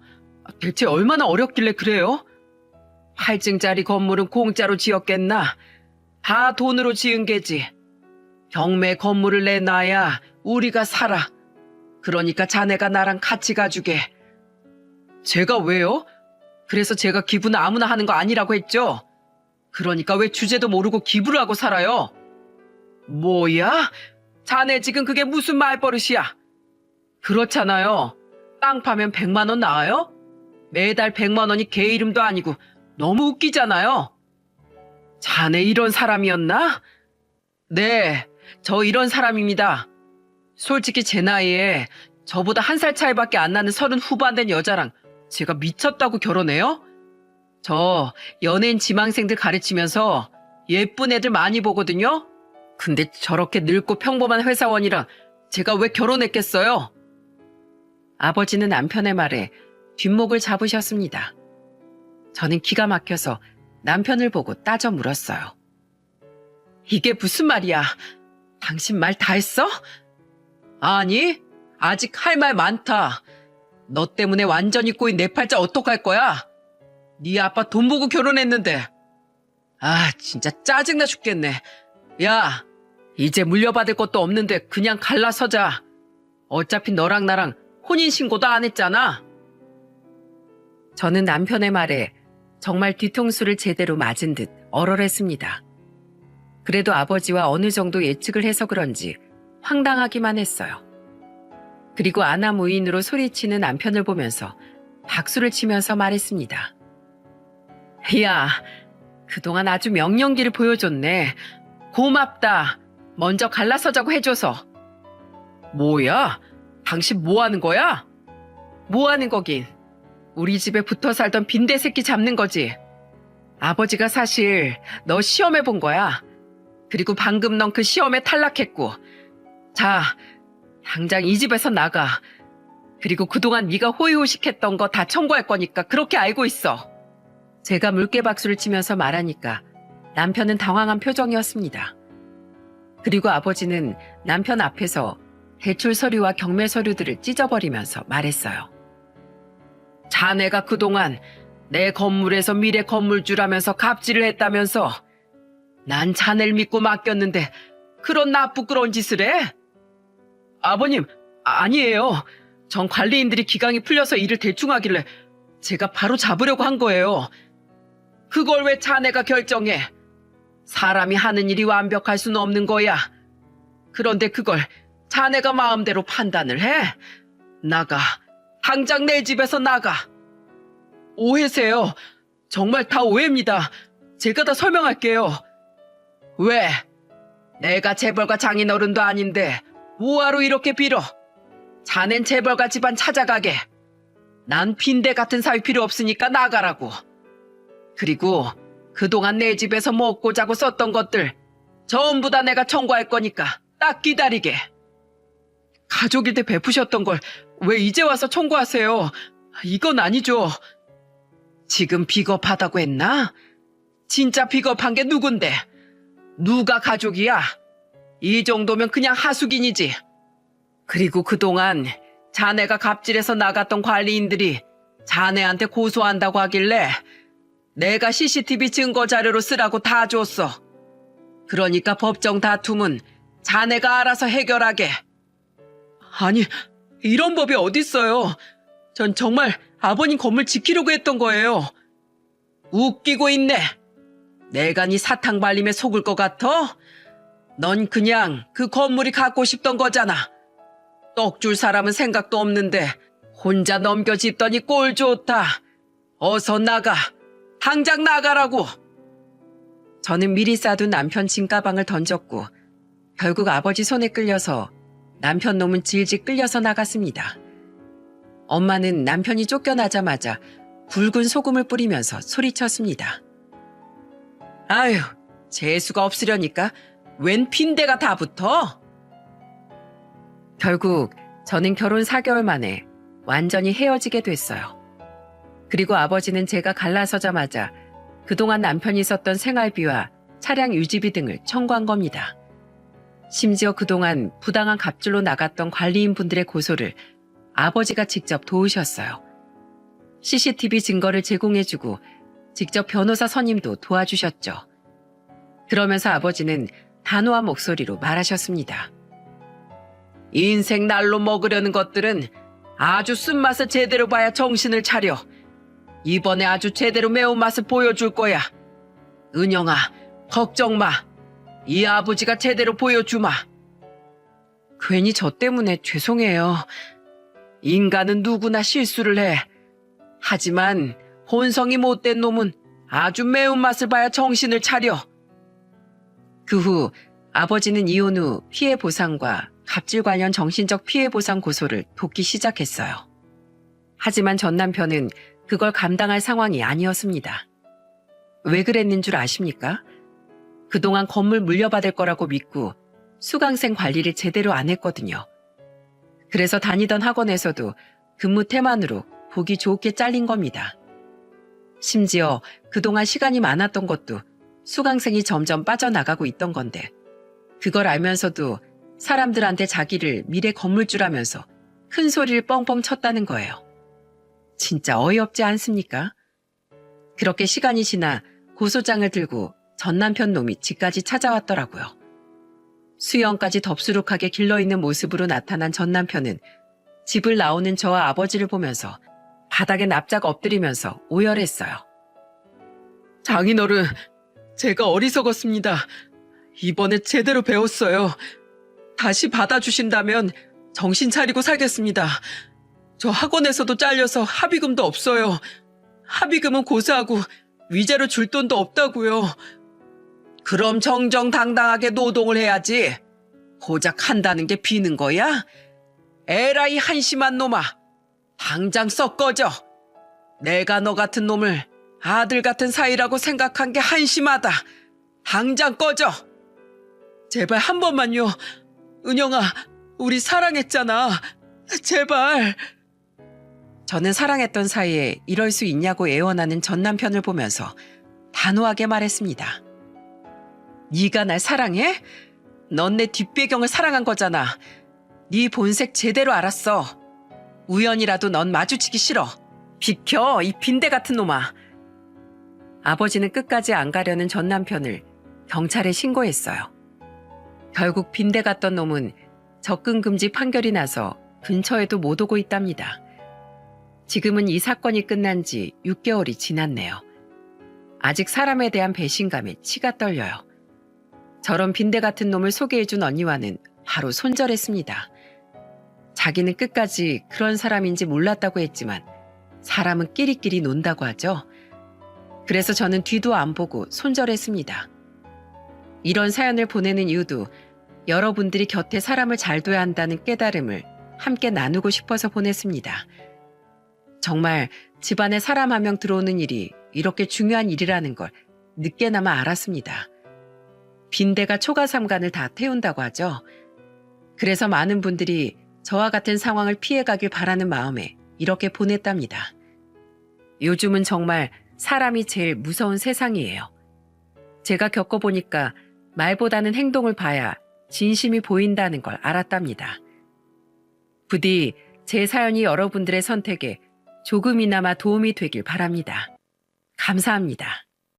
대체 얼마나 어렵길래 그래요? 8층짜리 건물은 공짜로 지었겠나? 다 돈으로 지은 게지. 경매 건물을 내놔야 우리가 살아. 그러니까 자네가 나랑 같이 가주게. 제가 왜요? 그래서 제가 기부는 아무나 하는 거 아니라고 했죠? 그러니까 왜 주제도 모르고 기부를 하고 살아요? 뭐야? 자네 지금 그게 무슨 말버릇이야? 그렇잖아요. 땅 파면 100만 원 나와요? 매달 100만 원이 개 이름도 아니고 너무 웃기잖아요. 자네 이런 사람이었나? 네, 저 이런 사람입니다. 솔직히 제 나이에 저보다 1살 차이밖에 안 나는 30 후반 된 여자랑 제가 미쳤다고 결혼해요? 저 연예인 지망생들 가르치면서 예쁜 애들 많이 보거든요? 근데 저렇게 늙고 평범한 회사원이랑 제가 왜 결혼했겠어요? 아버지는 남편의 말에 뒷목을 잡으셨습니다. 저는 기가 막혀서 남편을 보고 따져 물었어요. 이게 무슨 말이야? 당신 말 다 했어? 아니, 아직 할 말 많다. 너 때문에 완전히 꼬인 내 팔자 어떡할 거야? 네 아빠 돈 보고 결혼했는데. 아, 진짜 짜증나 죽겠네. 야, 이제 물려받을 것도 없는데 그냥 갈라서자. 어차피 너랑 나랑 혼인신고도 안 했잖아. 저는 남편의 말에 정말 뒤통수를 제대로 맞은 듯 얼얼했습니다. 그래도 아버지와 어느 정도 예측을 해서 그런지 황당하기만 했어요. 그리고 아나무인으로 소리치는 남편을 보면서 박수를 치면서 말했습니다. 야, 그동안 아주 명령기를 보여줬네. 고맙다. 먼저 갈라서자고 해줘서. 뭐야? 당신 뭐 하는 거야? 뭐 하는 거긴. 우리 집에 붙어 살던 빈대 새끼 잡는 거지. 아버지가 사실 너 시험해 본 거야. 그리고 방금 넌 그 시험에 탈락했고. 자, 당장 이 집에서 나가. 그리고 그동안 네가 호의호식했던 거 다 청구할 거니까 그렇게 알고 있어. 제가 물개 박수를 치면서 말하니까 남편은 당황한 표정이었습니다. 그리고 아버지는 남편 앞에서 대출 서류와 경매 서류들을 찢어버리면서 말했어요. 자네가 그동안 내 건물에서 미래 건물주라면서 갑질을 했다면서. 난 자네를 믿고 맡겼는데 그런 나쁘끄러운 짓을 해? 아버님, 아니에요. 전 관리인들이 기강이 풀려서 일을 대충 하길래 제가 바로 잡으려고 한 거예요. 그걸 왜 자네가 결정해? 사람이 하는 일이 완벽할 수는 없는 거야. 그런데 그걸 자네가 마음대로 판단을 해? 나가. 당장 내 집에서 나가. 오해세요. 정말 다 오해입니다. 제가 다 설명할게요. 왜? 내가 재벌가 장인어른도 아닌데 뭐하러 이렇게 빌어? 자넨 재벌가 집안 찾아가게. 난 빈대 같은 사위 필요 없으니까 나가라고. 그리고 그동안 내 집에서 먹고 자고 썼던 것들 전부 다 내가 청구할 거니까 딱 기다리게. 가족일 때 베푸셨던 걸 왜 이제 와서 청구하세요? 이건 아니죠. 지금 비겁하다고 했나? 진짜 비겁한 게 누군데? 누가 가족이야? 이 정도면 그냥 하숙인이지. 그리고 그동안 자네가 갑질해서 나갔던 관리인들이 자네한테 고소한다고 하길래 내가 CCTV 증거 자료로 쓰라고 다 줬어. 그러니까 법정 다툼은 자네가 알아서 해결하게. 아니, 이런 법이 어딨어요. 전 정말 아버님 건물 지키려고 했던 거예요. 웃기고 있네. 내가 네 사탕 발림에 속을 것 같아? 넌 그냥 그 건물이 갖고 싶던 거잖아. 떡 줄 사람은 생각도 없는데 혼자 넘겨짚더니 꼴 좋다. 어서 나가. 당장 나가라고. 저는 미리 싸둔 남편 짐가방을 던졌고 결국 아버지 손에 끌려서 남편 놈은 질질 끌려서 나갔습니다. 엄마는 남편이 쫓겨나자마자 굵은 소금을 뿌리면서 소리쳤습니다. 아유, 재수가 없으려니까 웬 빈대가 다 붙어? 결국 저는 결혼 4개월 만에 완전히 헤어지게 됐어요. 그리고 아버지는 제가 갈라서자마자 그동안 남편이 썼던 생활비와 차량 유지비 등을 청구한 겁니다. 심지어 그동안 부당한 갑질로 나갔던 관리인분들의 고소를 아버지가 직접 도우셨어요. CCTV 증거를 제공해주고 직접 변호사 선임도 도와주셨죠. 그러면서 아버지는 단호한 목소리로 말하셨습니다. 인생 날로 먹으려는 것들은 아주 쓴맛을 제대로 봐야 정신을 차려. 이번에 아주 제대로 매운맛을 보여줄 거야. 은영아, 걱정 마. 이 아버지가 제대로 보여주마. 괜히 저 때문에 죄송해요. 인간은 누구나 실수를 해. 하지만 본성이 못된 놈은 아주 매운맛을 봐야 정신을 차려. 그 후 아버지는 이혼 후 피해 보상과 갑질 관련 정신적 피해 보상 고소를 돕기 시작했어요. 하지만 전 남편은 그걸 감당할 상황이 아니었습니다. 왜 그랬는 줄 아십니까? 그동안 건물 물려받을 거라고 믿고 수강생 관리를 제대로 안 했거든요. 그래서 다니던 학원에서도 근무 태만으로 보기 좋게 잘린 겁니다. 심지어 그동안 시간이 많았던 것도 수강생이 점점 빠져나가고 있던 건데 그걸 알면서도 사람들한테 자기를 미래 건물주라면서 큰 소리를 뻥뻥 쳤다는 거예요. 진짜 어이없지 않습니까? 그렇게 시간이 지나 고소장을 들고 전 남편 놈이 집까지 찾아왔더라고요. 수영까지 덥수룩하게 길러있는 모습으로 나타난 전 남편은 집을 나오는 저와 아버지를 보면서 바닥에 납작 엎드리면서 오열했어요. 장인어른, 제가 어리석었습니다. 이번에 제대로 배웠어요. 다시 받아주신다면 정신 차리고 살겠습니다. 저 학원에서도 잘려서 합의금도 없어요. 합의금은 고사하고 위자료 줄 돈도 없다고요. 그럼 정정당당하게 노동을 해야지. 고작 한다는 게 비는 거야? 에라이 한심한 놈아. 당장 썩 꺼져. 내가 너 같은 놈을 아들 같은 사이라고 생각한 게 한심하다. 당장 꺼져. 제발 한 번만요. 은영아, 우리 사랑했잖아. 제발. 저는 사랑했던 사이에 이럴 수 있냐고 애원하는 전 남편을 보면서 단호하게 말했습니다. 네가 날 사랑해? 넌 내 뒷배경을 사랑한 거잖아. 네 본색 제대로 알았어. 우연이라도 넌 마주치기 싫어. 비켜, 이 빈대 같은 놈아. 아버지는 끝까지 안 가려는 전 남편을 경찰에 신고했어요. 결국 빈대 같던 놈은 접근 금지 판결이 나서 근처에도 못 오고 있답니다. 지금은 이 사건이 끝난 지 6개월이 지났네요. 아직 사람에 대한 배신감에 치가 떨려요. 저런 빈대 같은 놈을 소개해준 언니와는 바로 손절했습니다. 자기는 끝까지 그런 사람인지 몰랐다고 했지만 사람은 끼리끼리 논다고 하죠. 그래서 저는 뒤도 안 보고 손절했습니다. 이런 사연을 보내는 이유도 여러분들이 곁에 사람을 잘 둬야 한다는 깨달음을 함께 나누고 싶어서 보냈습니다. 정말 집안에 사람 한 명 들어오는 일이 이렇게 중요한 일이라는 걸 늦게나마 알았습니다. 빈대가 초가삼간을 다 태운다고 하죠. 그래서 많은 분들이 저와 같은 상황을 피해가길 바라는 마음에 이렇게 보냈답니다. 요즘은 정말 사람이 제일 무서운 세상이에요. 제가 겪어보니까 말보다는 행동을 봐야 진심이 보인다는 걸 알았답니다. 부디 제 사연이 여러분들의 선택에 조금이나마 도움이 되길 바랍니다. 감사합니다.